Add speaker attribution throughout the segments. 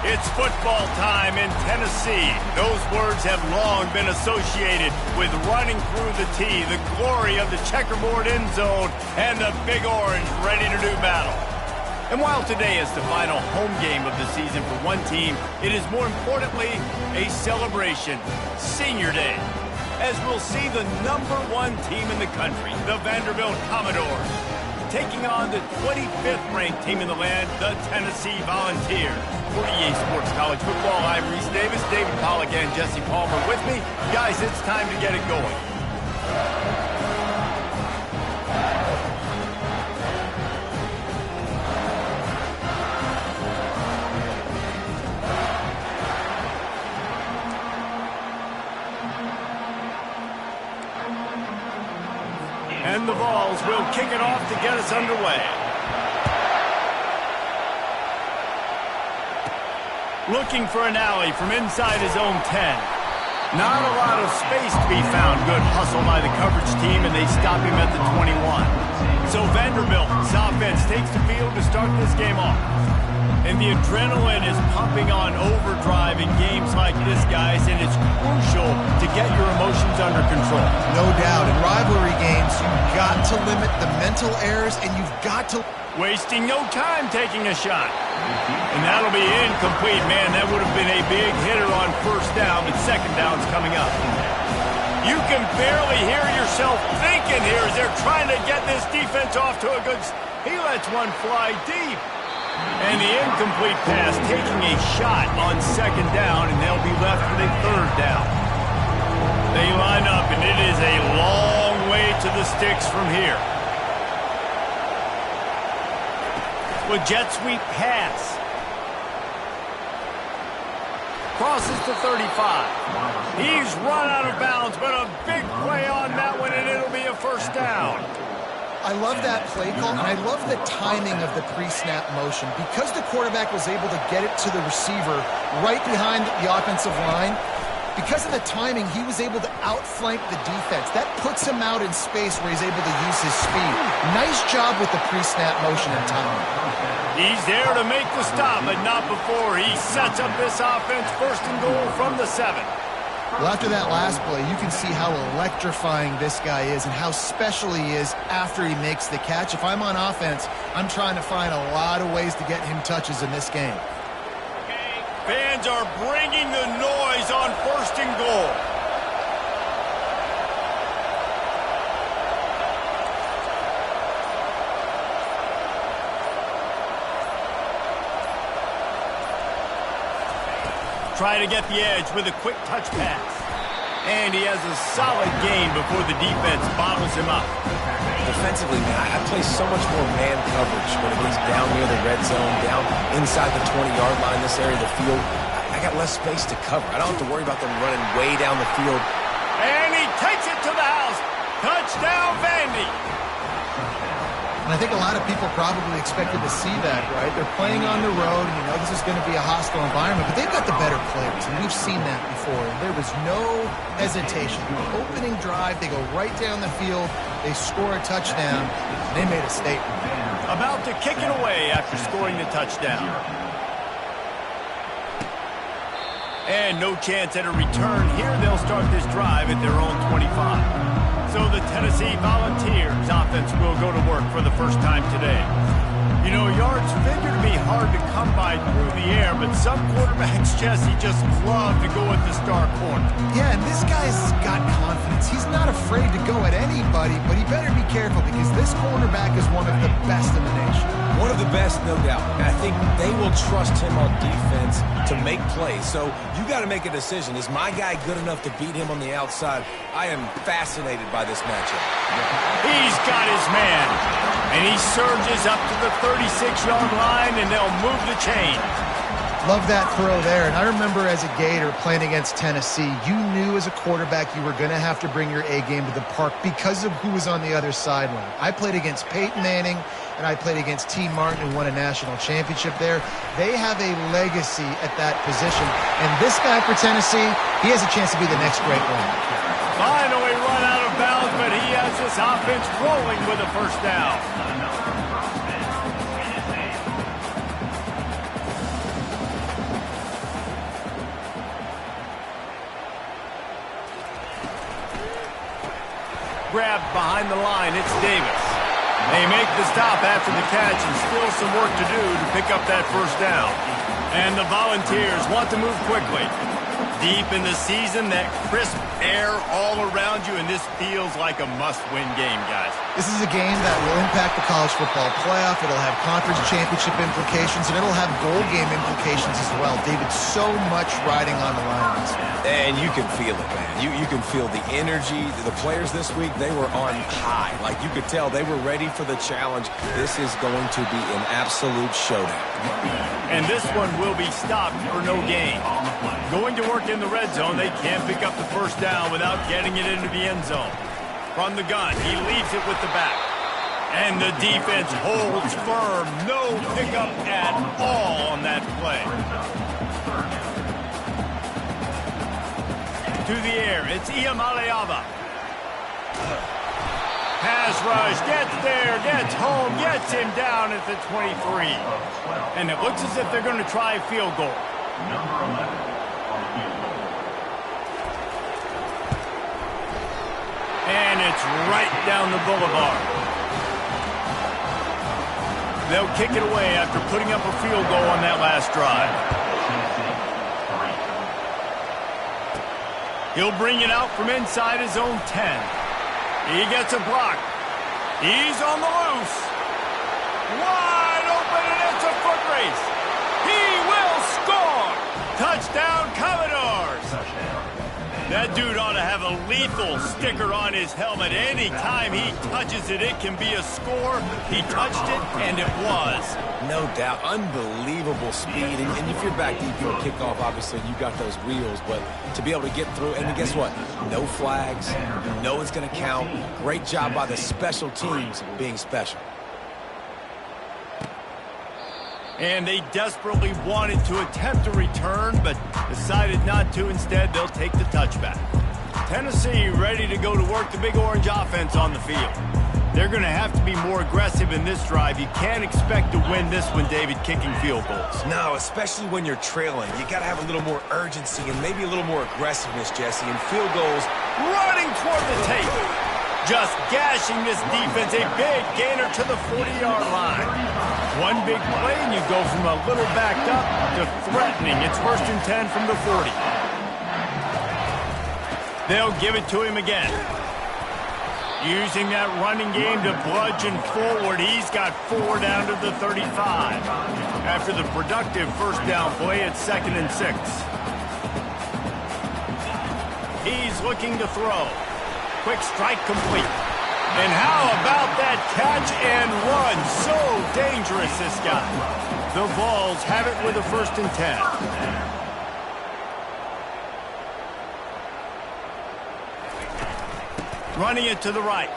Speaker 1: It's football time in Tennessee. Those words have long been associated with running through the tee, the glory of the checkerboard end zone, and the Big Orange ready to do battle. And while today is the final home game of the season for one team, it is more importantly a celebration, Senior Day, as we'll see the #1 team in the country, the Vanderbilt Commodores, taking on the 25th ranked team in the land, the Tennessee Volunteers. For EA Sports College Football, I'm Reese Davis, David Pollack, and Jesse Palmer with me. Guys, it's time to get it going. And the Vols will kick it off to get us underway. Looking for an alley from inside his own 10. Not a lot of space to be found. Good hustle by the coverage team, and they stop him at the 21. So Vanderbilt's offense takes the field to start this game off. And the adrenaline is pumping on overdrive in games like this, guys, and it's crucial to get your emotions under control.
Speaker 2: No doubt. In rivalry games, you've got to limit the mental errors, and you've got to...
Speaker 1: Wasting no time taking a shot. And that'll be incomplete. Man, that would have been a big hitter on first down, but second down's coming up. You can barely hear yourself thinking here as they're trying to get this defense off to a good... He lets one fly deep. And the incomplete pass taking a shot on second down, and they'll be left with a third down. They line up, and it is a long way to the sticks from here. With jet sweep pass. Crosses to 35. He's run out of bounds, but a big play on that one, and it'll be a first down.
Speaker 2: I love that play call, and I love the timing of the pre-snap motion. Because the quarterback was able to get it to the receiver right behind the offensive line, because of the timing, he was able to outflank the defense. That puts him out in space where he's able to use his speed. Nice job with the pre-snap motion and timing.
Speaker 1: He's there to make the stop, but not before he sets up this offense first and goal from the 7.
Speaker 2: Well, after that last play, you can see how electrifying this guy is and how special he is after he makes the catch. If I'm on offense, I'm trying to find a lot of ways to get him touches in this game.
Speaker 1: Fans are bringing the noise on first and goal. Try to get the edge with a quick touch pass. And he has a solid gain before the defense bottles him up.
Speaker 3: Defensively, man, I play so much more man coverage when it gets down near the red zone, down inside the 20-yard line, this area of the field. I got less space to cover. I don't have to worry about them running way down the field.
Speaker 1: And he takes it to the house. Touchdown, Vandy.
Speaker 2: And I think a lot of people probably expected to see that, right? They're playing on the road, and you know this is going to be a hostile environment, but they've got the better players, and we've seen that before. And there was no hesitation. The opening drive, they go right down the field, they score a touchdown, and they made a statement.
Speaker 1: About to kick it away after scoring the touchdown. And no chance at a return here. They'll start this drive at their own 25. So the Tennessee Volunteers offense will go to work for the first time today. You know, yards figure to be hard to come by through the air, but some quarterbacks, Jesse, just love to go at the star corner.
Speaker 2: Yeah, and this guy's got confidence. He's not afraid to go at anybody, but he better be careful because this cornerback is one of the best in the nation.
Speaker 3: One of the best, no doubt. And I think they will trust him on defense to make plays. So you got to make a decision. Is my guy good enough to beat him on the outside? I am fascinated by this matchup.
Speaker 1: He's got his man. And he surges up to the 36-yard line, and they'll move the chain.
Speaker 2: Love that throw there. And I remember as a Gator playing against Tennessee, you knew as a quarterback you were going to have to bring your A game to the park because of who was on the other sideline. I played against Peyton Manning, and I played against T. Martin, who won a national championship there. They have a legacy at that position. And this guy for Tennessee, he has a chance to be the next great one.
Speaker 1: Finally run out of bounds, but he has this offense rolling with a first down. grabbed behind the line. It's Davis. They make the stop after the catch and still some work to do to pick up that first down. And the Volunteers want to move quickly. Deep in the season, that crisp air all around you, and this feels like a must-win game, guys.
Speaker 2: This is a game that will impact the college football playoff. It'll have conference championship implications, and it'll have bowl game implications as well. David, so much riding on the line.
Speaker 3: And you can feel it, man. You can feel the energy. The players this week, they were on high. Like, you could tell they were ready for the challenge. This is going to be an absolute showdown.
Speaker 1: And this one will be stopped for no gain. Going to work in the red zone, they can't pick up the first down without getting it into the end zone. From the gun, he leaves it with the back. And the defense holds firm. No pickup at all on that play. To the air, it's Iamaleava. Pass rush, gets there, gets home, gets him down at the 23. And it looks as if they're going to try a field goal. And it's right down the boulevard. They'll kick it away after putting up a field goal on that last drive. He'll bring it out from inside his own 10. He gets a block. He's on the loose. Wide open, and it's a foot race. He will score. Touchdown, Commodores. That dude ought to have a lethal sticker on his helmet. Anytime he touches it, it can be a score. He touched it, and it was.
Speaker 3: No doubt. Unbelievable speed. And if you're back deep for a kickoff, obviously you got those wheels. But to be able to get through, and guess what? No flags. You know it's going to count. Great job by the special teams being special.
Speaker 1: And they desperately wanted to attempt a return, but decided not to. Instead, they'll take the touchback. Tennessee ready to go to work the Big Orange offense on the field. They're going to have to be more aggressive in this drive. You can't expect to win this one, David, kicking field goals.
Speaker 3: No, especially when you're trailing. You got to have a little more urgency and maybe a little more aggressiveness, Jesse. And field goals
Speaker 1: running toward the tape. Just gashing this defense, a big gainer to the 40-yard line. One big play, and you go from a little backed up to threatening. It's 1st and 10 from the 40. They'll give it to him again. Using that running game to bludgeon forward, he's got 4 down to the 35. After the productive first down play, it's 2nd and 6. He's looking to throw. Quick strike complete. And how about that catch and run? So dangerous, this guy. The Vols have it with a 1st and 10. Running it to the right.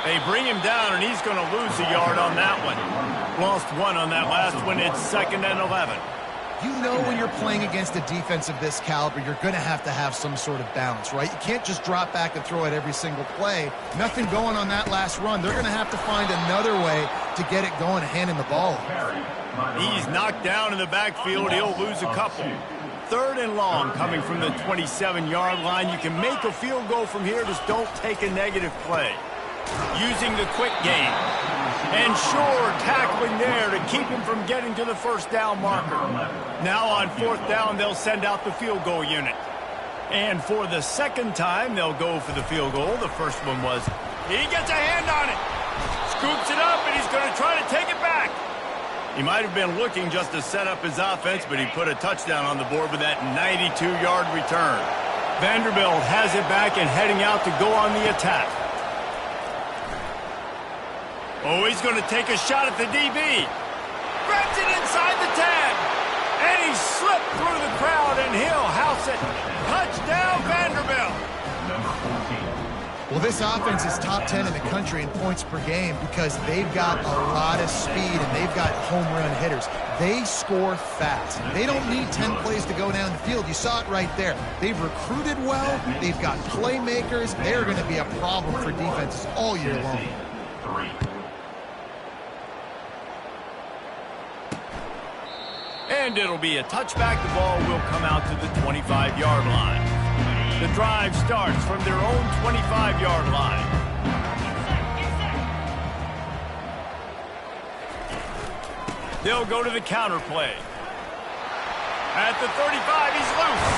Speaker 1: They bring him down, and he's going to lose a yard on that one. Lost 1 on that last one. It's 2nd and 11.
Speaker 2: You know when you're playing against a defense of this caliber, you're going to have some sort of balance, right? You can't just drop back and throw it every single play. Nothing going on that last run. They're going to have to find another way to get it going, handing the ball.
Speaker 1: He's knocked down in the backfield. He'll lose a couple. 3rd and long coming from the 27-yard line. You can make a field goal from here. Just don't take a negative play. Using the quick game. And sure, tackling there to keep him from getting to the first down marker. Now on 4th down, they'll send out the field goal unit. And for the second time, they'll go for the field goal. The first one was, he gets a hand on it. Scoops it up, and he's going to try to take it back. He might have been looking just to set up his offense, but he put a touchdown on the board with that 92-yard return. Vanderbilt has it back and heading out to go on the attack. Oh, he's going to take a shot at the DB. Grabs it inside the 10. And he slipped through the crowd, and he'll house it. Touchdown, Vanderbilt.
Speaker 2: Well, this offense is top 10 in the country in points per game because they've got a lot of speed and they've got home run hitters. They score fast. They don't need 10 plays to go down the field. You saw it right there. They've recruited well. They've got playmakers. They're going to be a problem for defenses all year long. And it'll be a touchback. The ball will come out to the 25-yard line.
Speaker 1: The drive starts from their own 25-yard line. They'll go to the counter play. At the 35, he's loose.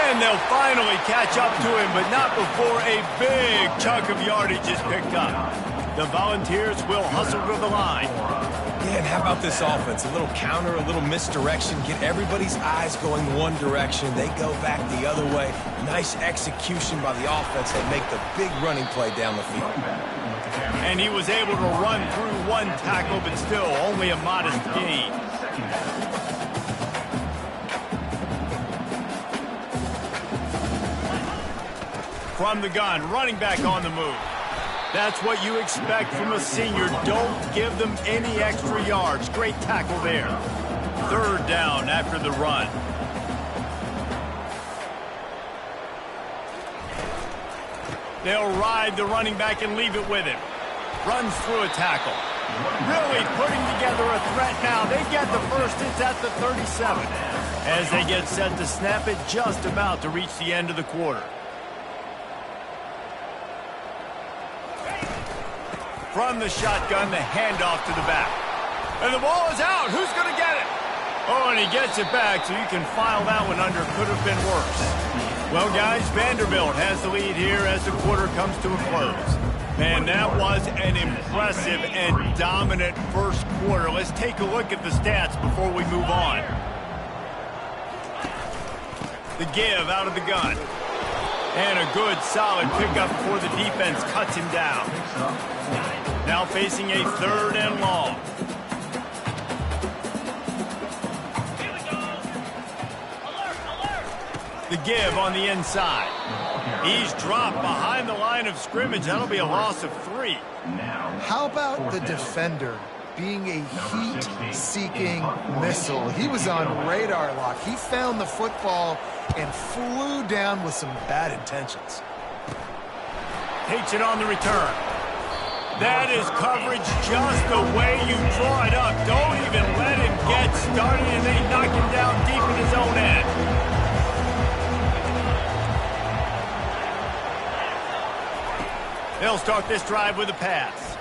Speaker 1: And they'll finally catch up to him, but not before a big chunk of yardage is picked up. The Volunteers will hustle to the line.
Speaker 3: Yeah, and how about this offense? A little counter, a little misdirection, get everybody's eyes going one direction. They go back the other way. Nice execution by the offense. They make the big running play down the field.
Speaker 1: And he was able to run through one tackle, but still only a modest gain. From the gun, running back on the move. That's what you expect from a senior. Don't give them any extra yards. Great tackle there. Third down after the run. They'll ride the running back and leave it with him. Runs through a tackle. Really putting together a threat now. They get the first. It's at the 37. As they get set to snap it, just about to reach the end of the quarter. From the shotgun, the handoff to the back. And the ball is out. Who's going to get it? Oh, and he gets it back, so you can file that one under. Could have been worse. Well, guys, Vanderbilt has the lead here as the quarter comes to a close. Man, that was an impressive and dominant first quarter. Let's take a look at the stats before we move on. The give out of the gun. And a good, solid pickup before the defense cuts him down. Now facing a third and long. The give on the inside. He's dropped behind the line of scrimmage. That'll be a loss of 3.
Speaker 2: How about the defender being a heat-seeking missile? He was on radar lock. He found the football and flew down with some bad intentions.
Speaker 1: Takes it on the return. That is coverage just the way you draw it up. Don't even let him get started, and they knock him down deep in his own end. They'll start this drive with a pass.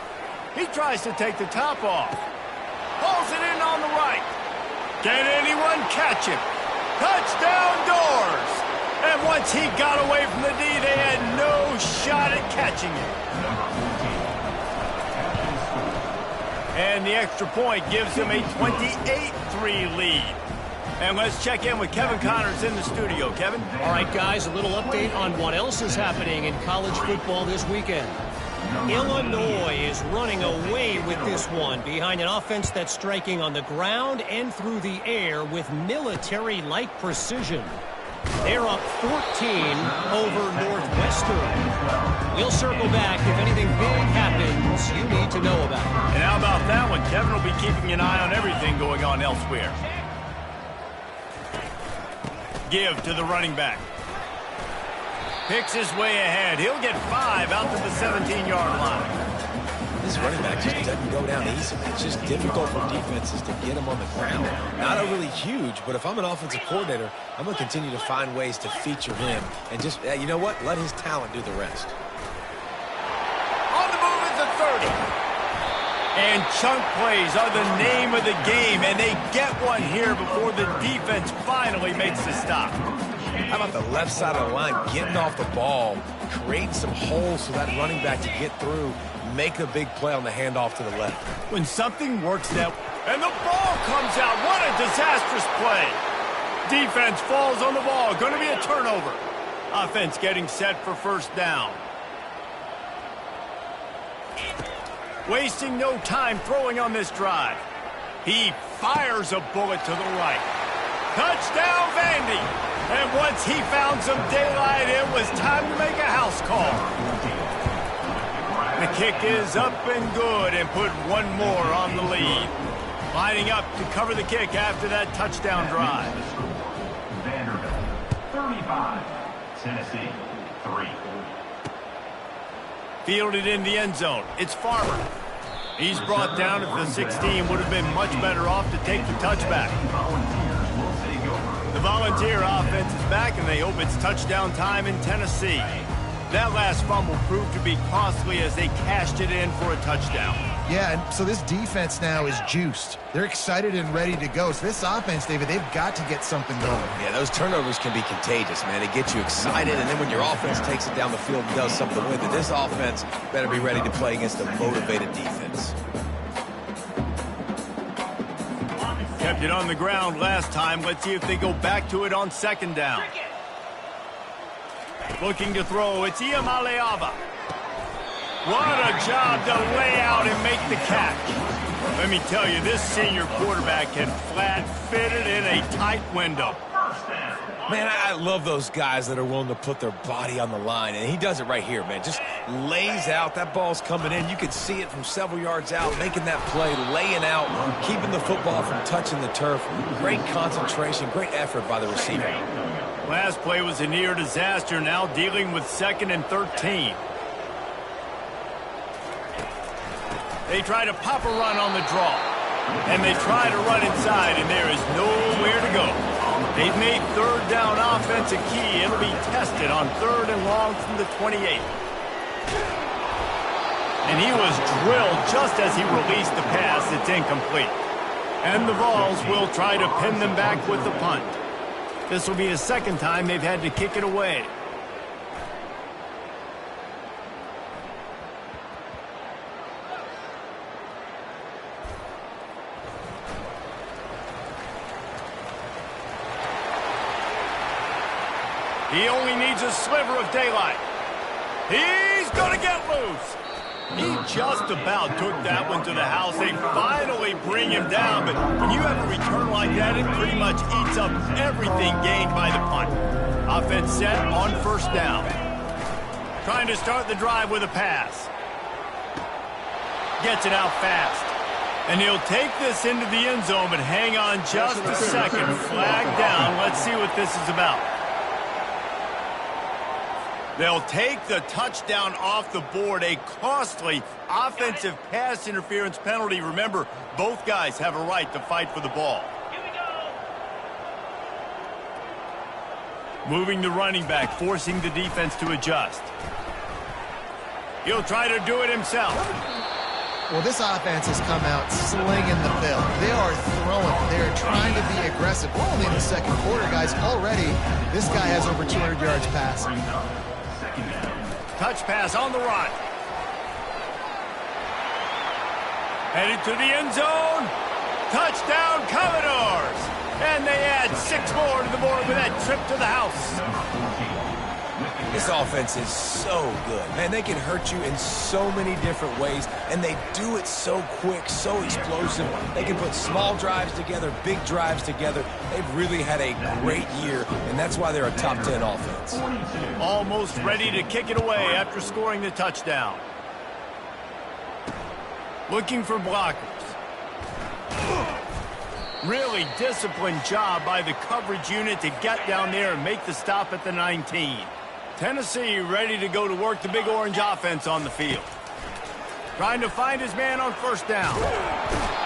Speaker 1: He tries to take the top off. Pulls it in on the right. Can anyone catch him? Touchdown Doors! And once he got away from the D, they had no shot at catching him. And the extra point gives him a 28-3 lead. And let's check in with Kevin Connors in the studio. Kevin?
Speaker 4: All right, guys, a little update on what else is happening in college football this weekend. Illinois is running away with this one behind an offense that's striking on the ground and through the air with military-like precision. They're up 14 over Northwestern. We'll circle back if anything big happens you need to know about.
Speaker 1: And how about that one? Kevin will be keeping an eye on everything going on elsewhere. Give to the running back. Picks his way ahead. He'll get 5 out to the 17-yard line.
Speaker 3: This running back just doesn't go down easy. It's just difficult for defenses to get him on the ground. Not overly huge, but if I'm an offensive coordinator, I'm going to continue to find ways to feature him and just, you know what, let his talent do the rest.
Speaker 1: On the move is the 30. And chunk plays are the name of the game, and they get one here before the defense finally makes the stop.
Speaker 3: How about the left side of the line, getting off the ball, creating some holes for that running back to get through, make a big play on the handoff to the left.
Speaker 1: When something works that, and the ball comes out. What a disastrous play. Defense falls on the ball. Going to be a turnover. Offense getting set for first down. Wasting no time throwing on this drive. He fires a bullet to the right. Touchdown, Vandy. And once he found some daylight, it was time to make a house call. The kick is up and good and put one more on the lead. Lining up to cover the kick after that touchdown drive.
Speaker 5: Vanderbilt, 35. Tennessee, 3.
Speaker 1: Fielded in the end zone. It's Farmer. He's brought down at the 16. Would have been much better off to take the touchback. The Volunteer offense is back, and they hope it's touchdown time in Tennessee. That last fumble proved to be costly as they cashed it in for a touchdown.
Speaker 2: Yeah, and so this defense now is juiced. They're excited and ready to go. So this offense, David, they've got to get something going.
Speaker 3: Yeah, those turnovers can be contagious, man. They get you excited, and then when your offense takes it down the field and does something with it, this offense better be ready to play against a motivated defense.
Speaker 1: Kept it on the ground last time. Let's see if they go back to it on second down. Looking to throw, it's Iamaleava. What a job to lay out and make the catch. Let me tell you, this senior quarterback can flat fit it in a tight window.
Speaker 3: Man, I love those guys that are willing to put their body on the line, and he does it right here, man. Just lays out. That ball's coming in. You can see it from several yards out, making that play, laying out, keeping the football from touching the turf. Great concentration, great effort by the receiver.
Speaker 1: Last play was a near disaster, now dealing with 2nd and 13. They try to pop a run on the draw, and they try to run inside, and there is nowhere to go. They've made third down offense a key. It'll be tested on 3rd and long from the 28. And he was drilled just as he released the pass. It's incomplete. And the Vols will try to pin them back with the punt. This will be the second time they've had to kick it away. He only needs a sliver of daylight. He's going to get loose. He just about took that one to the house. They finally bring him down, but when you have a return like that, it pretty much eats up everything gained by the punt. Offense set on 1st down. Trying to start the drive with a pass. Gets it out fast. And he'll take this into the end zone, but hang on just a second. Flag down. Let's see what this is about. They'll take the touchdown off the board, a costly offensive pass interference penalty. Remember, both guys have a right to fight for the ball. Moving the running back, forcing the defense to adjust. He'll try to do it himself.
Speaker 2: Well, this offense has come out slinging the field. They are throwing. They're trying to be aggressive. We're only in the 2nd quarter, guys. Already, this guy has over 200 yards passing.
Speaker 1: Touch pass on the run. Headed to the end zone. Touchdown, Commodores. And they add 6 more to the board with that trip to the house.
Speaker 3: This offense is so good. Man, they can hurt you in so many different ways, and they do it so quick, so explosive. They can put small drives together, big drives together. They've really had a great year, and that's why they're a top 10 offense.
Speaker 1: Almost ready to kick it away after scoring the touchdown. Looking for blockers. Really disciplined job by the coverage unit to get down there and make the stop at the 19. Tennessee ready to go to work the Big Orange offense on the field. Trying to find his man on 1st down.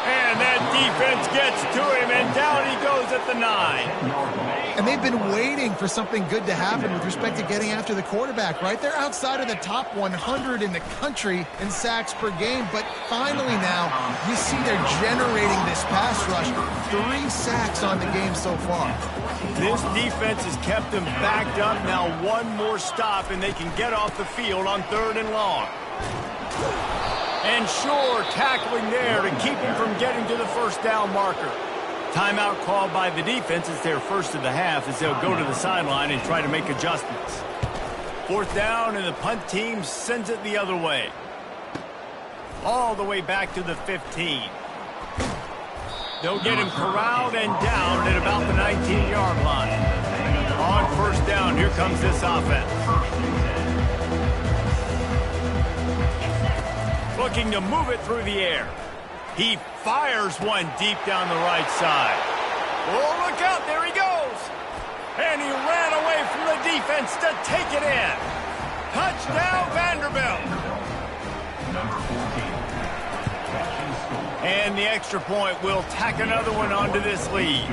Speaker 1: And that defense gets to him, and down he goes at the 9.
Speaker 2: And they've been waiting for something good to happen with respect to getting after the quarterback, right? They're outside of the top 100 in the country in sacks per game, but finally now you see they're generating this pass rush. 3 sacks on the game so far.
Speaker 1: This defense has kept them backed up. Now 1 more stop, and they can get off the field on 3rd and long. And sure, tackling there to keep him from getting to the 1st down marker. Timeout called by the defense. It's their first of the half as they'll go to the sideline and try to make adjustments. 4th down, and the punt team sends it the other way. All the way back to the 15. They'll get him corralled and down at about the 19-yard line. On 1st down, here comes this offense. Looking to move it through the air. He fires one deep down the right side. Oh, look out, there he goes. And he ran away from the defense to take it in. Touchdown, Vanderbilt. And the extra point will tack another one onto this lead.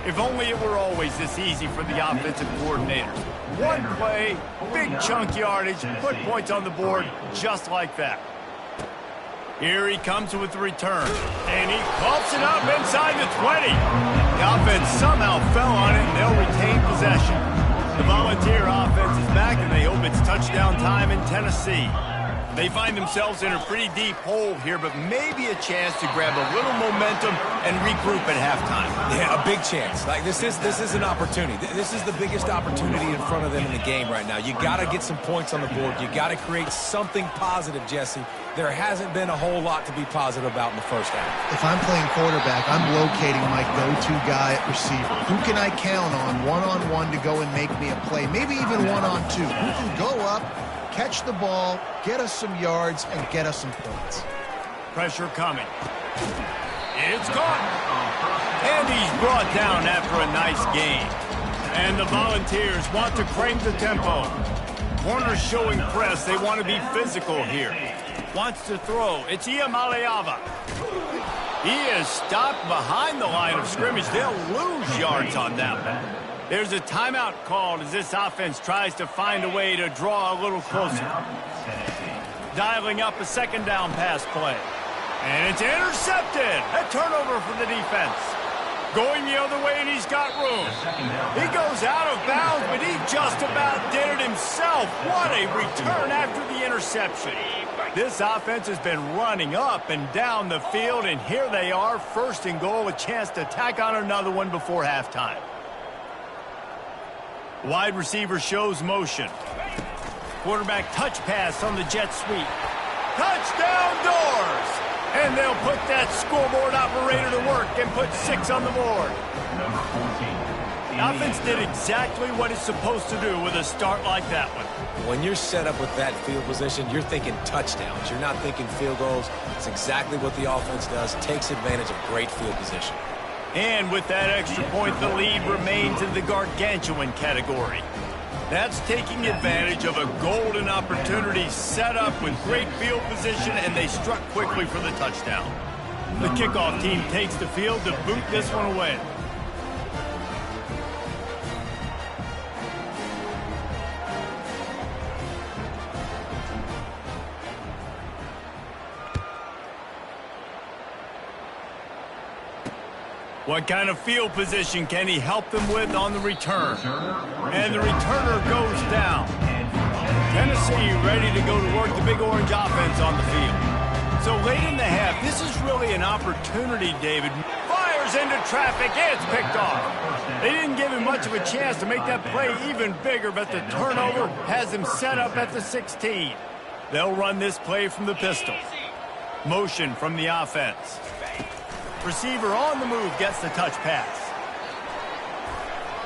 Speaker 1: If only it were always this easy for the offensive coordinators. One play, big chunk yardage, put points on the board just like that. Here he comes with the return, and he pumps it up inside the 20. The offense somehow fell on it, and they'll retain possession. The Volunteer offense is back, and they hope it's touchdown time in Tennessee. They find themselves in a pretty deep hole here, but maybe a chance to grab a little momentum and regroup at halftime.
Speaker 3: Yeah, a big chance. Like this is an opportunity. This is the biggest opportunity in front of them in the game right now. You got to get some points on the board. You got to create something positive, Jesse. There hasn't been a whole lot to be positive about in the first half.
Speaker 2: If I'm playing quarterback, I'm locating my go-to guy at receiver. Who can I count on one-on-one to go and make me a play? Maybe even one-on-two. Who can go up, catch the ball, get us some yards, and get us some points.
Speaker 1: Pressure coming. It's caught. And he's brought down after a nice gain. And the Volunteers want to claim the tempo. Corners showing press. They want to be physical here. Wants to throw. It's Iamaleava. He is stopped behind the line of scrimmage. They'll lose yards on that one. There's a timeout called as this offense tries to find a way to draw a little closer. Dialing up a second down pass play. And it's intercepted. A turnover for the defense. Going the other way, and he's got room. He goes out of bounds, but he just about did it himself. What a return after the interception. This offense has been running up and down the field, and here they are, first and goal, a chance to tack on another one before halftime. Wide receiver shows motion. Quarterback touch pass on the jet sweep. Touchdown Doors! And they'll put that scoreboard operator to work and put 6 on the board. The offense did exactly what it's supposed to do with a start like that one.
Speaker 3: When you're set up with that field position, you're thinking touchdowns. You're not thinking field goals. It's exactly what the offense does. Takes advantage of great field position.
Speaker 1: And with that extra point, the lead remains in the gargantuan category. That's taking advantage of a golden opportunity set up with great field position, and they struck quickly for the touchdown. The kickoff team takes the field to boot this one away. What kind of field position can he help them with on the return? And the returner goes down. Tennessee ready to go to work the Big Orange offense on the field. So late in the half, this is really an opportunity, David. Fires into traffic, it's picked off. They didn't give him much of a chance to make that play even bigger, but the turnover has him set up at the 16. They'll run this play from the pistol. Motion from the offense. Receiver on the move gets the touch pass.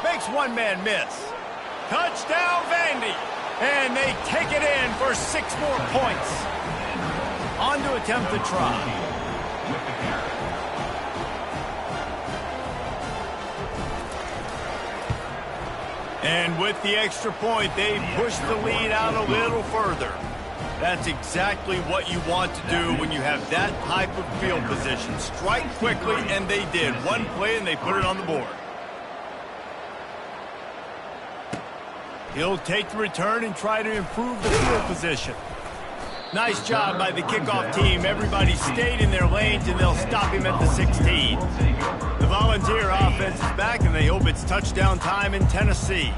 Speaker 1: Makes one man miss. Touchdown, Vandy. And they take it in for 6 more points. On to attempt the try. And with the extra point, they push the lead out a little further. That's exactly what you want to do when you have that type of field position. Strike quickly, and they did. One play, and they put it on the board. He'll take the return and try to improve the field position. Nice job by the kickoff team. Everybody stayed in their lanes, and they'll stop him at the 16. The Volunteer offense is back, and they hope it's touchdown time in Tennessee.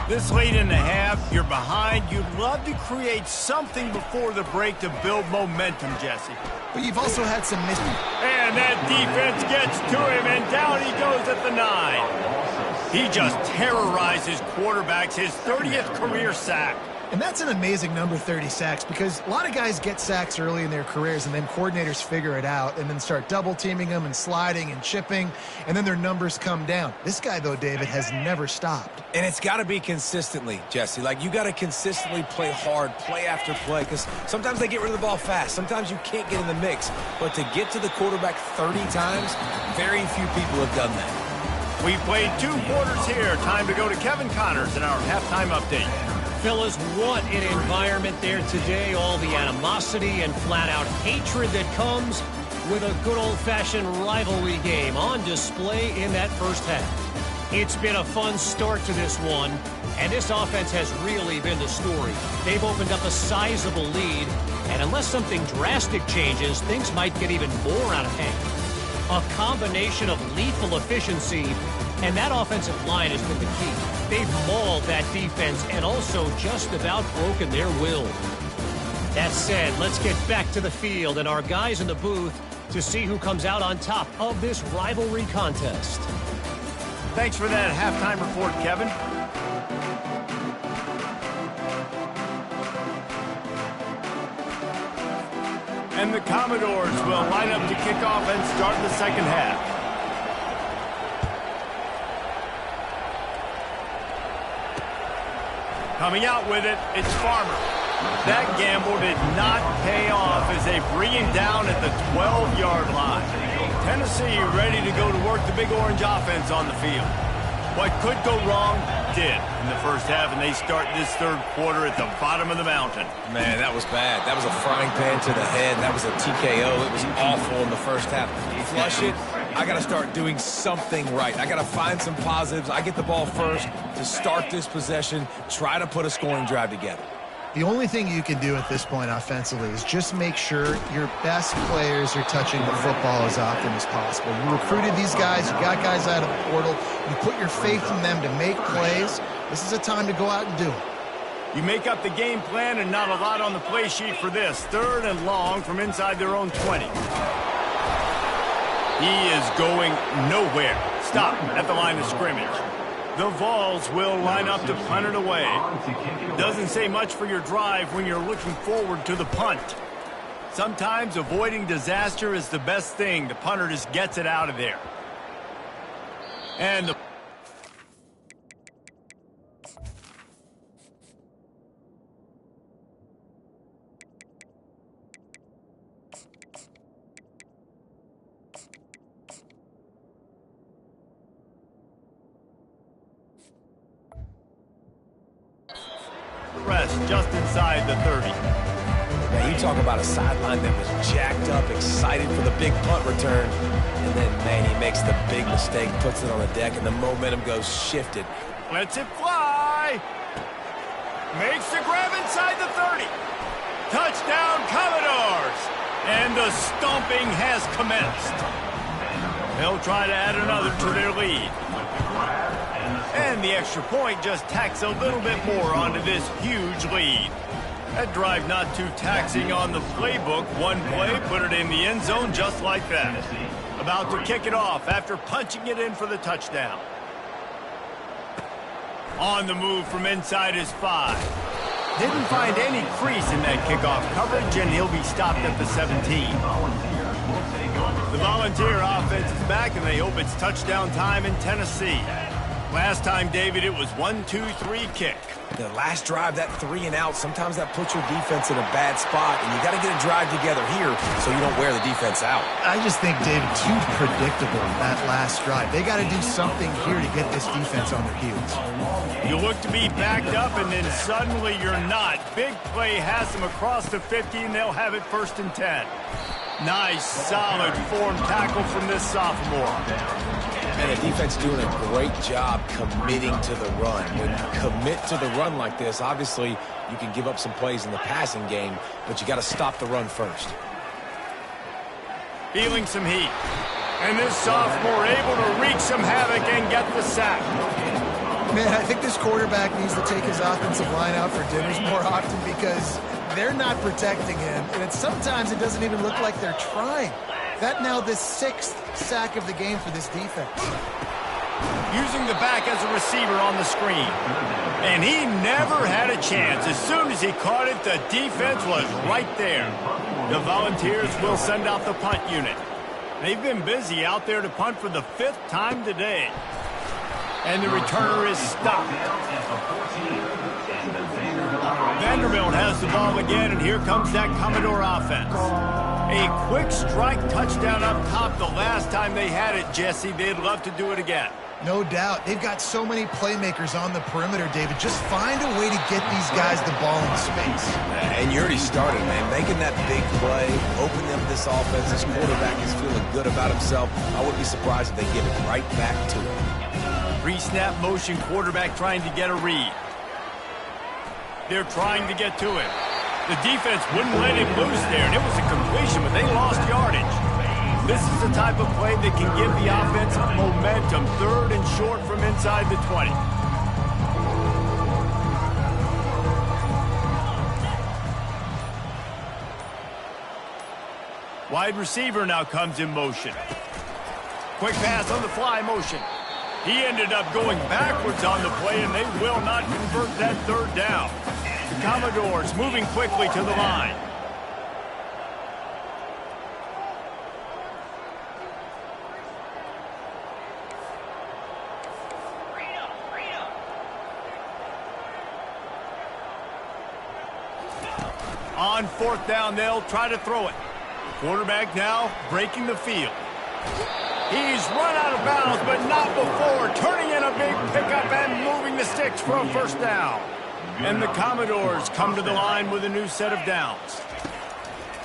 Speaker 1: This late in the half, you're behind. You'd love to create something before the break to build momentum, Jesse.
Speaker 2: But you've also had some misses.
Speaker 1: And that defense gets to him, and down he goes at the 9. He just terrorizes quarterbacks, his 30th career sack.
Speaker 2: And that's an amazing number, 30 sacks, because a lot of guys get sacks early in their careers, and then coordinators figure it out and then start double-teaming them and sliding and chipping, and then their numbers come down. This guy, though, David, has never stopped.
Speaker 3: And it's got to be consistently, Jesse. Like, you got to consistently play hard, play after play, because sometimes they get rid of the ball fast. Sometimes you can't get in the mix. But to get to the quarterback 30 times, very few people have done that.
Speaker 1: We played 2 quarters here. Time to go to Kevin Connors in our halftime update.
Speaker 4: Fellas, what an environment there today. All the animosity and flat-out hatred that comes with a good old-fashioned rivalry game on display in that first half. It's been a fun start to this one, and this offense has really been the story. They've opened up a sizable lead, and unless something drastic changes, things might get even more out of hand. A combination of lethal efficiency, and that offensive line has been the key. They've mauled that defense and also just about broken their will. That said, let's get back to the field and our guys in the booth to see who comes out on top of this rivalry contest.
Speaker 1: Thanks for that halftime report, Kevin. And the Commodores will line up to kick off and start the second half. Coming out with it, it's Farmer. That gamble did not pay off as they bring him down at the 12-yard line. Tennessee ready to go to work the Big Orange offense on the field. What could go wrong did in the first half, and they start this third quarter at the bottom of the mountain.
Speaker 3: Man, that was bad. That was a frying pan to the head. That was a TKO. It was awful in the first half. Flush it. I got to start doing something right. I got to find some positives. I get the ball first to start this possession, try to put a scoring drive together.
Speaker 2: The only thing you can do at this point offensively is just make sure your best players are touching the football as often as possible. You recruited these guys, you got guys out of the portal, you put your faith in them to make plays. This is a time to go out and do it.
Speaker 1: You make up the game plan and not a lot on the play sheet for this. 3rd and long from inside their own 20. He is going nowhere. Stop at the line of scrimmage. The Vols will line up to punt it away. Doesn't say much for your drive when you're looking forward to the punt. Sometimes avoiding disaster is the best thing. The punter just gets it out of there. And the rest just inside the 30.
Speaker 3: Now, you talk about a sideline that was jacked up, excited for the big punt return, and then, man, he makes the big mistake, puts it on the deck, and the momentum goes shifted.
Speaker 1: Lets it fly. Makes the grab inside the 30. Touchdown, Commodores. And the stomping has commenced. They'll try to add another to their lead. And the extra point just tacks a little bit more onto this huge lead. That drive not too taxing on the playbook. One play, put it in the end zone just like that. About to kick it off after punching it in for the touchdown. On the move from inside his 5. Didn't find any crease in that kickoff coverage, and he'll be stopped at the 17. The Volunteer offense is back, and they hope it's touchdown time in Tennessee. Last time, David, it was 1-2-3 kick.
Speaker 3: The last drive, that 3 and out, sometimes that puts your defense in a bad spot, and you got to get a drive together here so you don't wear the defense out.
Speaker 2: I just think, David, too predictable that last drive. They got to do something here to get this defense on their heels.
Speaker 1: You look to be backed up, and then suddenly you're not. Big play has them across the 50, and they'll have it 1st and 10. Nice, solid form tackle from this sophomore.
Speaker 3: And the defense doing a great job committing to the run. When you commit to the run like this, obviously you can give up some plays in the passing game, but you got to stop the run first.
Speaker 1: Feeling some heat. And this sophomore able to wreak some havoc and get the sack.
Speaker 2: Man, I think this quarterback needs to take his offensive line out for dinners more often because they're not protecting him. And sometimes it doesn't even look like they're trying. That now the 6th sack of the game for this defense.
Speaker 1: Using the back as a receiver on the screen. And he never had a chance. As soon as he caught it, the defense was right there. The Volunteers will send out the punt unit. They've been busy out there to punt for the 5th time today. And the returner is stopped. Vanderbilt has the ball again, and here comes that Commodore offense. A quick strike touchdown up top the last time they had it, Jesse. They'd love to do it again.
Speaker 2: No doubt. They've got so many playmakers on the perimeter, David. Just find a way to get these guys the ball in space.
Speaker 3: And you already started, man. Making that big play, opening up this offense. This quarterback is feeling good about himself. I wouldn't be surprised if they give it right back to him.
Speaker 1: Pre-snap motion quarterback trying to get a read. They're trying to get to it. The defense wouldn't let him loose there, and it was a completion, but they lost yardage. This is the type of play that can give the offense momentum. 3rd and short from inside the 20. Wide receiver now comes in motion. Quick pass on the fly motion. He ended up going backwards on the play, and they will not convert that 3rd down. The Commodores moving quickly to the line. On 4th down, they'll try to throw it. Quarterback now breaking the field. He's run out of bounds, but not before. Turning in a big pickup and moving the sticks for a 1st down. And the Commodores come to the line with a new set of downs.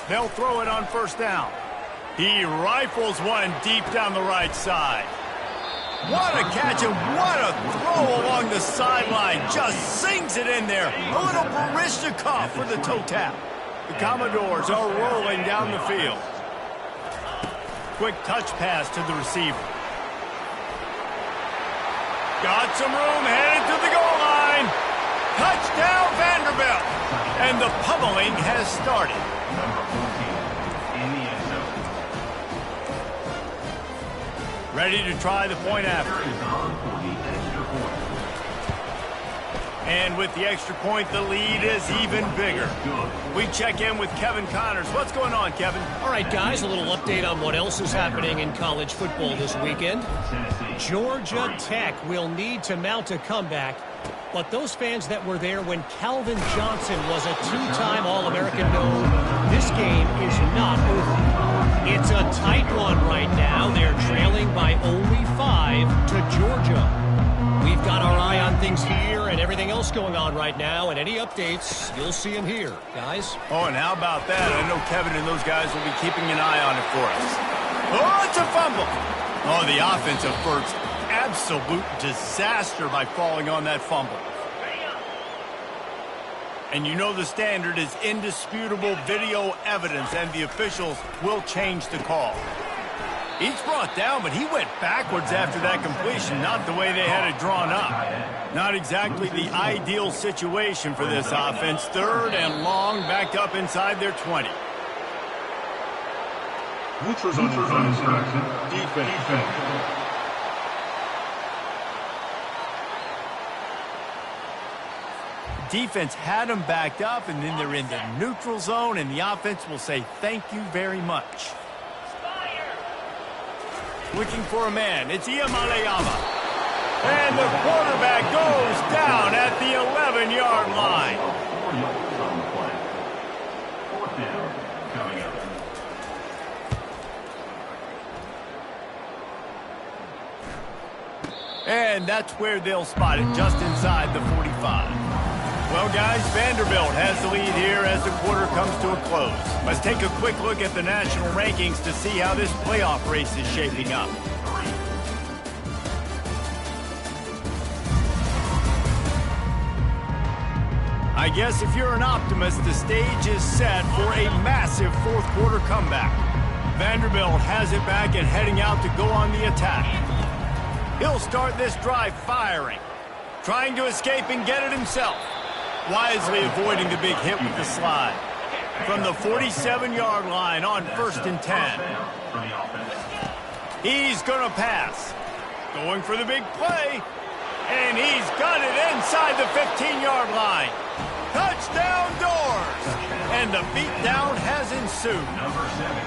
Speaker 1: They'll throw it on 1st down. He rifles one deep down the right side. What a catch and what a throw along the sideline. Just sings it in there. A little Barishnikov for the toe tap. The Commodores are rolling down the field. Quick touch pass to the receiver. Got some room, headed to the goal line. Touchdown Vanderbilt. And the pummeling has started.
Speaker 5: Number 14 in the end zone.
Speaker 1: Ready to try the point after.
Speaker 5: Is on for the extra point.
Speaker 1: And with the extra point, the lead is even bigger. We check in with Kevin Connors. What's going on, Kevin?
Speaker 4: All right, guys, a little update on what else is happening in college football this weekend. Georgia Tech will need to mount a comeback, but those fans that were there when Calvin Johnson was a 2-time All-American know this game is not over. It's a tight one right now. They're trailing by only 5 to Georgia. We've got our eye on things here and everything else going on right now, and any updates, you'll see them here, guys.
Speaker 1: Oh, and how about that? I know Kevin and those guys will be keeping an eye on it for us. Oh, it's a fumble. Oh, the offensive first. Absolute disaster by falling on that fumble. And you know the standard is indisputable video evidence, and the officials will change the call. He's brought down, but he went backwards after that completion, not the way they had it drawn up. Not exactly the ideal situation for this offense. 3rd and long, backed up inside their 20.
Speaker 5: Neutrals on infraction. Defense.
Speaker 1: Defense had them backed up, and then they're in the neutral zone, and the offense will say thank you very much. Looking for a man. It's Iamalayama. And the quarterback goes down at the 11-yard line.
Speaker 5: 4 yards on the play. 4th down coming up.
Speaker 1: And that's where they'll spot it, just inside the 45. Well, guys, Vanderbilt has the lead here as the quarter comes to a close. Let's take a quick look at the national rankings to see how this playoff race is shaping up. I guess if you're an optimist, the stage is set for a massive 4th quarter comeback. Vanderbilt has it back and heading out to go on the attack. He'll start this drive firing, trying to escape and get it himself. Wisely avoiding the big hit with the slide. From the 47-yard line on 1st and 10. He's going to pass. Going for the big play. And he's got it inside the 15-yard line. Touchdown Doors! And the beatdown has ensued.
Speaker 5: Number 7.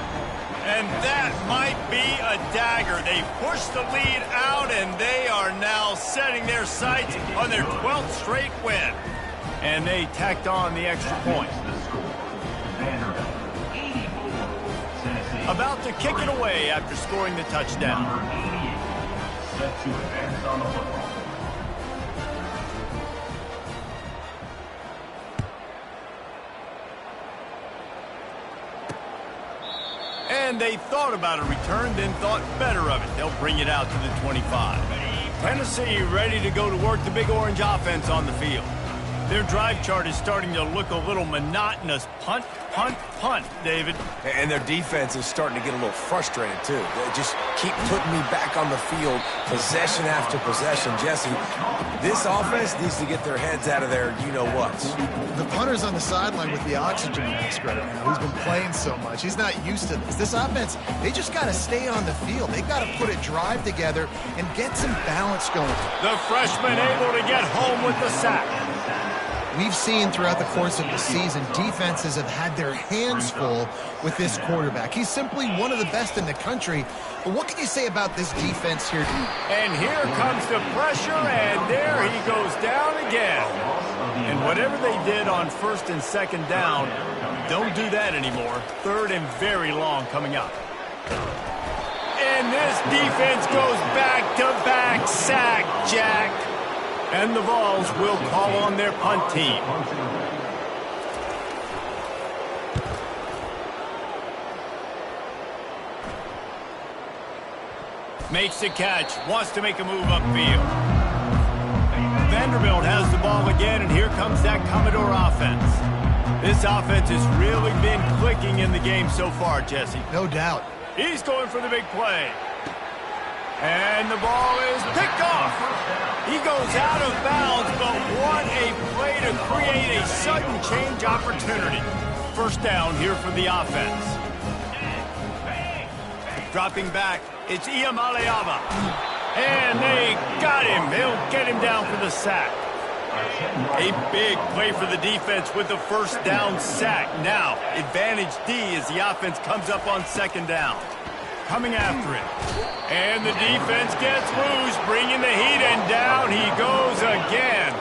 Speaker 1: And that might be a dagger. They pushed the lead out, and they are now setting their sights on their 12th straight win. And they tacked on the extra point. About to kick it away after scoring the touchdown.
Speaker 5: set to advance on the football.
Speaker 1: And they thought about a return, then thought better of it. They'll bring it out to the 25. Tennessee ready to go to work the Big Orange offense on the field. Their drive chart is starting to look a little monotonous. Punt, punt, punt, David.
Speaker 3: And their defense is starting to get a little frustrated, too. They just keep putting me back on the field, possession after possession. Jesse, this offense needs to get their heads out of their you-know-whats.
Speaker 2: The punter's on the sideline with the oxygen mask right now. He's been playing so much. He's not used to this. This offense, they just got to stay on the field. They've got to put a drive together and get some balance going.
Speaker 1: The freshman able to get home with the sack.
Speaker 2: We've seen throughout the course of the season, defenses have had their hands full with this quarterback. He's simply one of the best in the country. But what can you say about this defense here?
Speaker 1: And here comes the pressure, and there he goes down again. And whatever they did on first and second down, don't do that anymore. Third and very long coming up. And this defense goes back-to-back sack, Jack. And the Vols will call on their punt team. Makes the catch, wants to make a move upfield. Vanderbilt has the ball again, and here comes that Commodore offense. This offense has really been clicking in the game so far, Jesse.
Speaker 2: No doubt.
Speaker 1: He's going for the big play. And the ball is picked off. He goes out of bounds, but what a play to create a sudden change opportunity. First down here for the offense. Dropping back, it's Iamaleava. And they got him. They'll get him down for the sack. A big play for the defense with the first down sack. Now, advantage D as the offense comes up on second down. Coming after it. And the defense gets loose, bringing the heat, and down he goes again.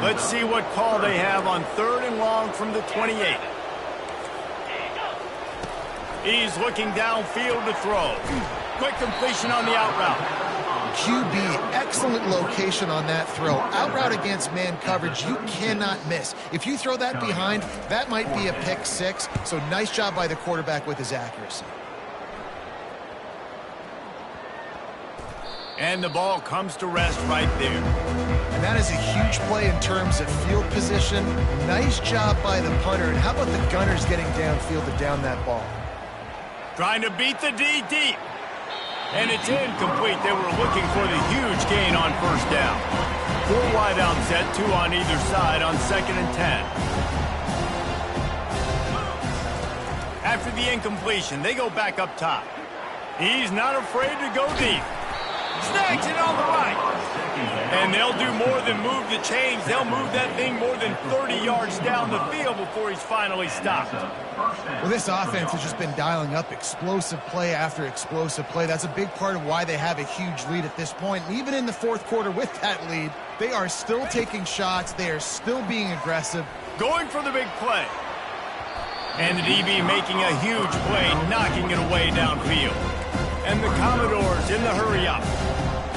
Speaker 1: Let's see what call they have on third and long from the 28. He's looking downfield to throw. Quick completion on the out route.
Speaker 2: QB, excellent location on that throw. Out route against man coverage, you cannot miss. If you throw that behind, that might be a pick six. So nice job by the quarterback with his accuracy.
Speaker 1: And the ball comes to rest right there.
Speaker 2: And that is a huge play in terms of field position. Nice job by the punter. And how about the Gunners getting downfield to down that ball?
Speaker 1: Trying to beat the D deep. And it's incomplete. They were looking for the huge gain on first down. 4 wide out set, 2 on either side on second and 10. After the incompletion, they go back up top. He's not afraid to go deep. Snags it on the right. And they'll do more than move the chains. They'll move that thing more than 30 yards down the field before he's finally stopped.
Speaker 2: Well, this offense has just been dialing up explosive play after explosive play. That's a big part of why they have a huge lead at this point. And even in the fourth quarter with that lead, they are still taking shots. They are still being aggressive.
Speaker 1: Going for the big play. And the DB making a huge play, knocking it away downfield. And the Commodores in the hurry-up.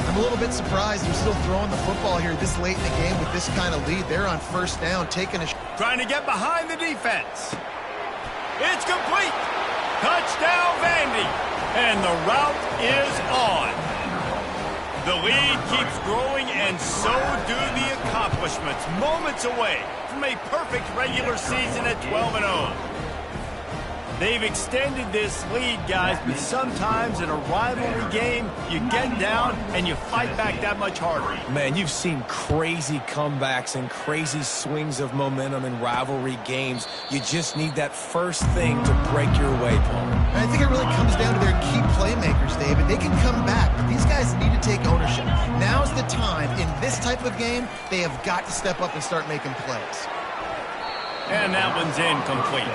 Speaker 2: I'm a little bit surprised they're still throwing the football here this late in the game with this kind of lead. They're on first down, taking a
Speaker 1: trying to get behind the defense. It's complete. Touchdown, Vandy. And the route is on. The lead keeps growing, and so do the accomplishments. Moments away from a perfect regular season at 12-0. They've extended this lead, guys, but sometimes in a rivalry game, you get down and you fight back that much harder.
Speaker 3: Man, you've seen crazy comebacks and crazy swings of momentum in rivalry games. You just need that first thing to break your way, Paul.
Speaker 2: I think it really comes down to their key playmakers, David. They can come back, but these guys need to take ownership. Now's the time. In this type of game, they have got to step up and start making plays.
Speaker 1: And that one's incomplete.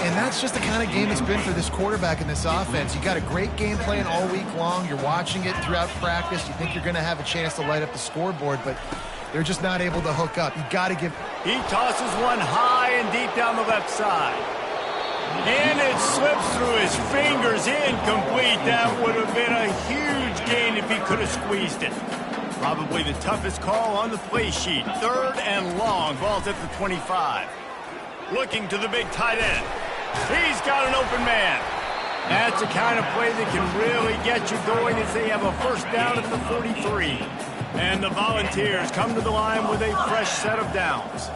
Speaker 2: And that's just the kind of game it's been for this quarterback in this offense. You got a great game plan all week long. You're watching it throughout practice. You think you're going to have a chance to light up the scoreboard, but they're just not able to hook up. You got to give.
Speaker 1: He tosses one high and deep down the left side. And it slips slips through his fingers, incomplete. That would have been a huge gain if he could have squeezed it. Probably the toughest call on the play sheet. 3rd and long. Ball's at the 25. Looking to the big tight end. He's got an open man. That's the kind of play that can really get you going as they have a first down at the 43. And the Volunteers come to the line with a fresh set of downs.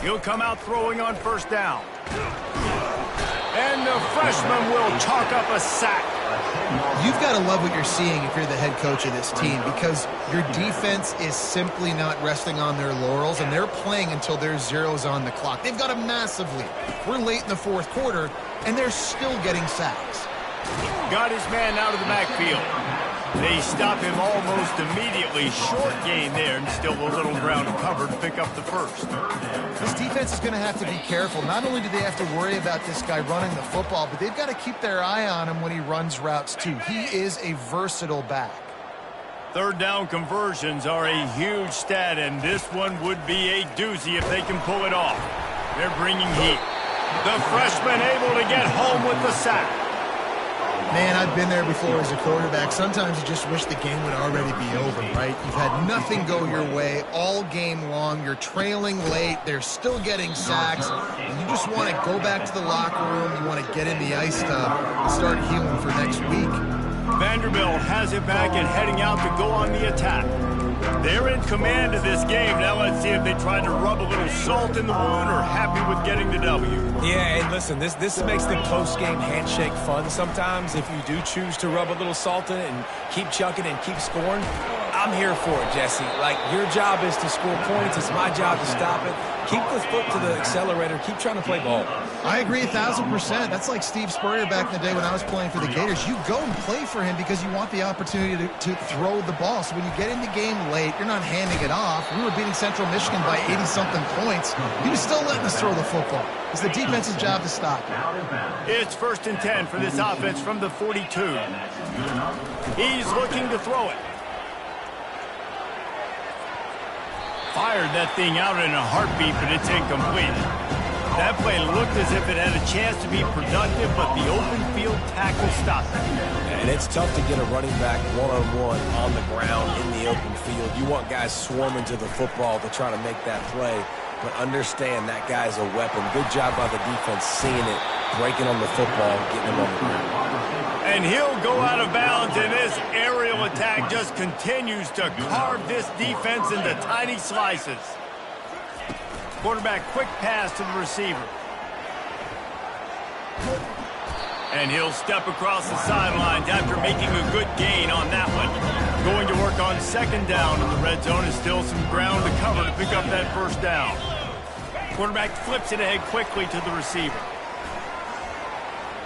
Speaker 1: He'll come out throwing on first down. And the freshman will chalk up a sack.
Speaker 2: You've got to love what you're seeing if you're the head coach of this team, because your defense is simply not resting on their laurels, and they're playing until there's zeros on the clock. They've got a massive lead. We're late in the 4th quarter, and they're still getting sacks.
Speaker 1: Got his man out of the backfield. They stop him almost immediately. Short gain there, and still a little ground covered to pick up the first.
Speaker 2: This defense is going to have to be careful. Not only do they have to worry about this guy running the football, but they've got to keep their eye on him when he runs routes too. He is a versatile back.
Speaker 1: 3rd down conversions are a huge stat, and this one would be a doozy if they can pull it off. They're bringing heat. The freshman able to get home with the sack.
Speaker 2: Man, I've been there before as a quarterback. Sometimes you just wish the game would already be over, right? You've had nothing go your way all game long. You're trailing late. They're still getting sacks. And you just want to go back to the locker room. You want to get in the ice tub and start healing for next week.
Speaker 1: Vanderbilt has it back and heading out to go on the attack. They're in command of this game. Now let's see if they try to rub a little salt in the wound or happy with getting the W.
Speaker 3: Yeah, and listen, this makes the post-game handshake fun sometimes. If you do choose to rub a little salt in it and keep chucking and keep scoring, I'm here for it, Jesse. Like, your job is to score points. It's my job to stop it. Keep the foot to the accelerator. Keep trying to play ball.
Speaker 2: I agree 1,000%. That's like Steve Spurrier back in the day when I was playing for the Gators. You go and play for him because you want the opportunity to throw the ball. So when you get in the game late, you're not handing it off. We were beating Central Michigan by 80-something points. He was still letting us throw the football. It's the defense's job to stop it.
Speaker 1: It's 1st and 10 for this offense from the 42. He's looking to throw it. Fired that thing out in a heartbeat, but it's incomplete. That play looked as if it had a chance to be productive, but the open field tackle stopped it.
Speaker 3: And it's tough to get a running back one-on-one on the ground in the open field. You want guys swarming to the football to try to make that play, but understand that guy's a weapon. Good job by the defense seeing it, breaking on the football, getting him on the ground.
Speaker 1: And he'll go out of bounds, and this aerial attack just continues to carve this defense into tiny slices. Quarterback quick pass to the receiver. And he'll step across the sidelines after making a good gain on that one. Going to work on 2nd down in the red zone, is still some ground to cover to pick up that first down. Quarterback flips it ahead quickly to the receiver.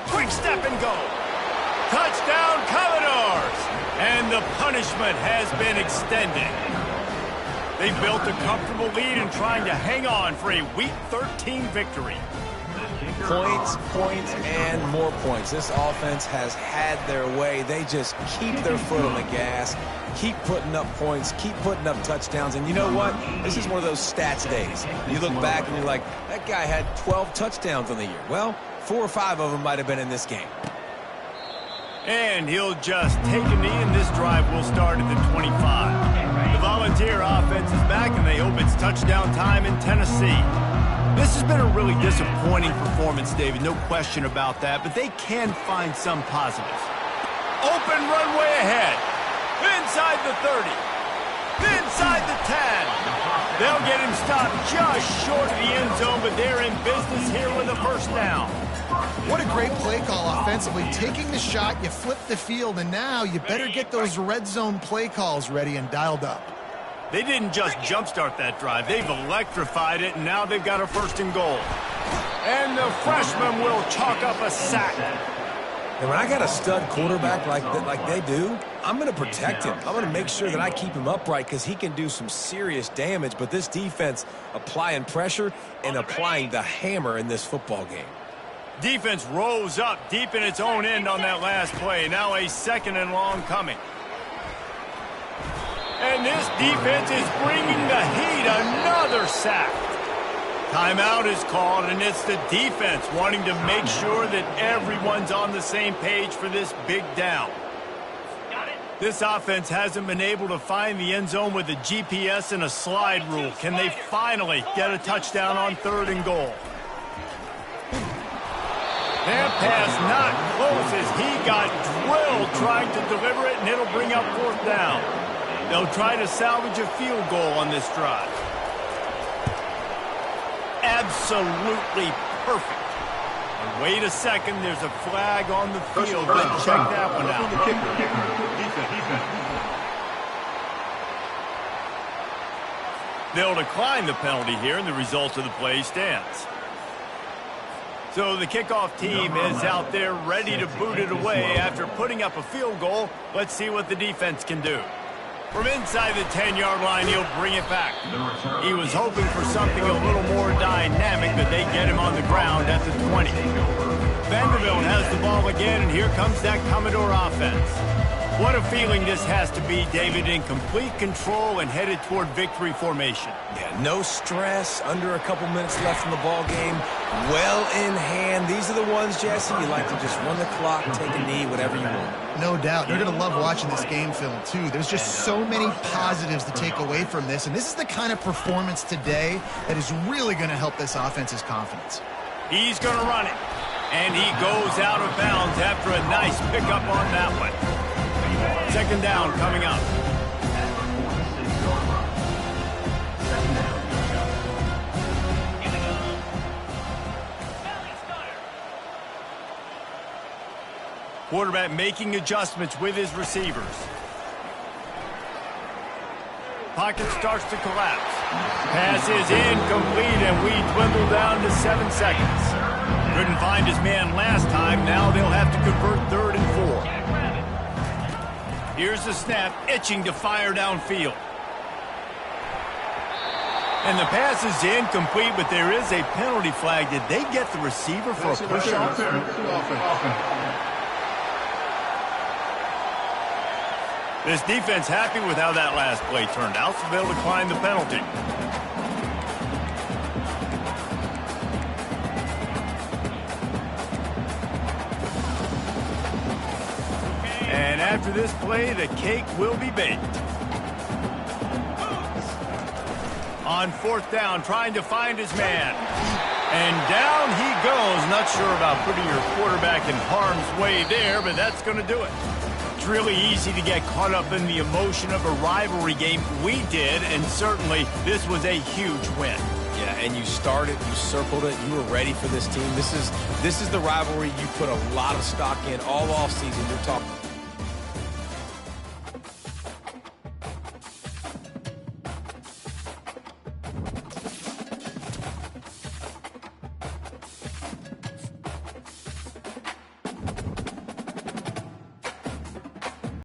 Speaker 1: Quick step and go. Touchdown, Commodores! And the punishment has been extended. They built a comfortable lead and trying to hang on for a Week 13 victory.
Speaker 3: Points, points, and more points. This offense has had their way. They just keep their foot on the gas, keep putting up points, keep putting up touchdowns. And you know what? This is one of those stats days. You look back and you're like, that guy had 12 touchdowns on the year. Well, 4 or 5 of them might have been in this game.
Speaker 1: And he'll just take a knee, and this drive will start at the 25. The Volunteer offense is back, and they hope it's touchdown time in Tennessee. This has been a really disappointing performance, David, no question about that, but they can find some positives. Open runway ahead. Inside the 30. Inside the 10. They'll get him stopped just short of the end zone, but they're in business here with a first down.
Speaker 2: What a great play call offensively. Taking the shot, you flip the field, and now you better get those red zone play calls ready and dialed up.
Speaker 1: They didn't just jumpstart that drive. They've electrified it, and now they've got a 1st and goal. And the freshman will chalk up a sack.
Speaker 3: And when I got a stud quarterback like they do, I'm going to protect him. I'm going to make sure that I keep him upright because he can do some serious damage. But this defense applying pressure and applying the hammer in this football game.
Speaker 1: Defense rose up deep in its own end on that last play. Now a 2nd and long coming. And this defense is bringing the heat. Another sack. Timeout is called, and it's the defense wanting to make sure that everyone's on the same page for this big down. This offense hasn't been able to find the end zone with a GPS and a slide rule. Can they finally get a touchdown on 3rd and goal? That pass not close as he got drilled trying to deliver it, and it'll bring up 4th down. They'll try to salvage a field goal on this drive. Absolutely perfect. And wait a second, there's a flag on the field. Let's check that one out. They'll decline the penalty here, and the result of the play stands. So the kickoff team is out there ready to boot it away after putting up a field goal. Let's see what the defense can do. From inside the 10-yard line, he'll bring it back. He was hoping for something a little more dynamic, but they get him on the ground at the 20. Vanderbilt has the ball again, and here comes that Commodore offense. What a feeling this has to be, David, in complete control and headed toward victory formation.
Speaker 3: Yeah, no stress, under a couple minutes left in the ball game, well in hand. These are the ones, Jesse, you like to just run the clock, take a knee, whatever you want.
Speaker 2: No doubt. They're going to love watching this game film, too. There's just so many positives to take away from this, and this is the kind of performance today that is really going to help this offense's confidence.
Speaker 1: He's going to run it, and he goes out of bounds after a nice pickup on that one. 2nd down coming up. Quarterback making adjustments with his receivers. Pocket starts to collapse. Pass is incomplete, and we dwindle down to 7 seconds. Couldn't find his man last time. Now they'll have to convert 3rd and 4. Here's the snap, itching to fire downfield. And the pass is incomplete, but there is a penalty flag. Did they get the receiver for a push-off? This defense happy with how that last play turned out, so they'll decline the penalty. And after this play, the cake will be baked. On 4th down, trying to find his man. And down he goes. Not sure about putting your quarterback in harm's way there, but that's going to do it. It's really easy to get caught up in the emotion of a rivalry game. We did, and certainly this was a huge win.
Speaker 3: Yeah, and you started, you circled it, you were ready for this team. This is the rivalry you put a lot of stock in all offseason. You're talking